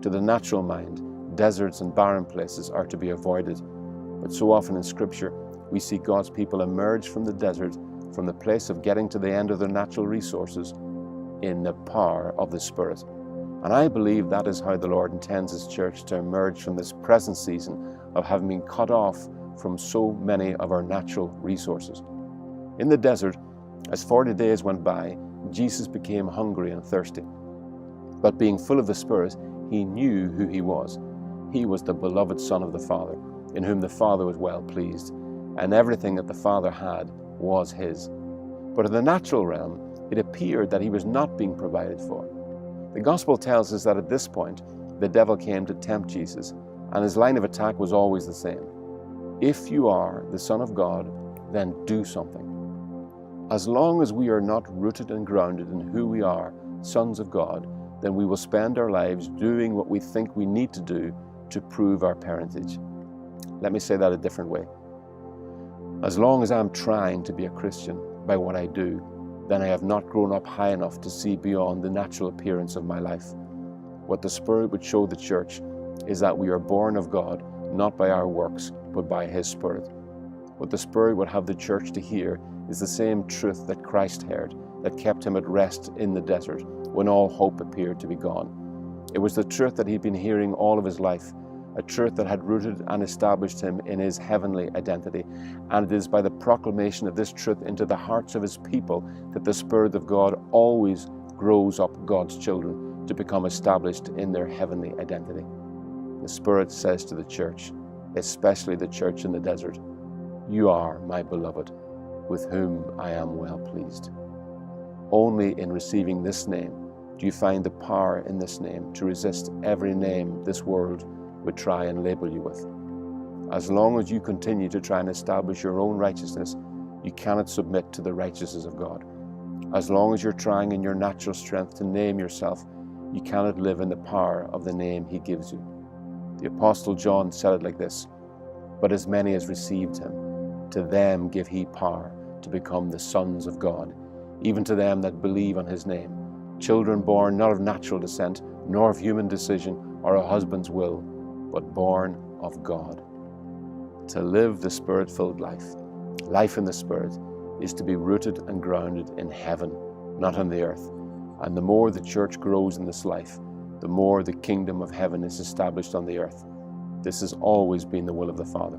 To the natural mind, deserts and barren places are to be avoided. But so often in Scripture, we see God's people emerge from the desert, from the place of getting to the end of their natural resources, in the power of the Spirit. And I believe that is how the Lord intends His church to emerge from this present season of having been cut off from so many of our natural resources. In the desert, as 40 days went by, Jesus became hungry and thirsty. But being full of the Spirit, He knew who He was. He was the beloved Son of the Father, in whom the Father was well pleased, and everything that the Father had was His. But in the natural realm, it appeared that He was not being provided for. The Gospel tells us that at this point, the devil came to tempt Jesus, and his line of attack was always the same. If you are the Son of God, then do something. As long as we are not rooted and grounded in who we are, sons of God, then we will spend our lives doing what we think we need to do to prove our parentage. Let me say that a different way. As long as I'm trying to be a Christian by what I do, then I have not grown up high enough to see beyond the natural appearance of my life. What the Spirit would show the church is that we are born of God, not by our works, but by His Spirit. What the Spirit would have the church to hear is the same truth that Christ heard, that kept Him at rest in the desert when all hope appeared to be gone. It was the truth that He'd been hearing all of His life, a truth that had rooted and established Him in His heavenly identity. And it is by the proclamation of this truth into the hearts of His people that the Spirit of God always grows up God's children to become established in their heavenly identity. The Spirit says to the church, especially the church in the desert, "You are my beloved, with whom I am well pleased." Only in receiving this name do you find the power in this name to resist every name this world would try and label you with. As long as you continue to try and establish your own righteousness, you cannot submit to the righteousness of God. As long as you're trying in your natural strength to name yourself, you cannot live in the power of the name He gives you. The Apostle John said it like this, "But as many as received Him, to them give He power to become the sons of God, even to them that believe on His name, children born not of natural descent, nor of human decision or a husband's will, but born of God." To live the Spirit-filled life, life in the Spirit, is to be rooted and grounded in heaven, not on the earth. And the more the church grows in this life, the more the kingdom of heaven is established on the earth. This has always been the will of the Father.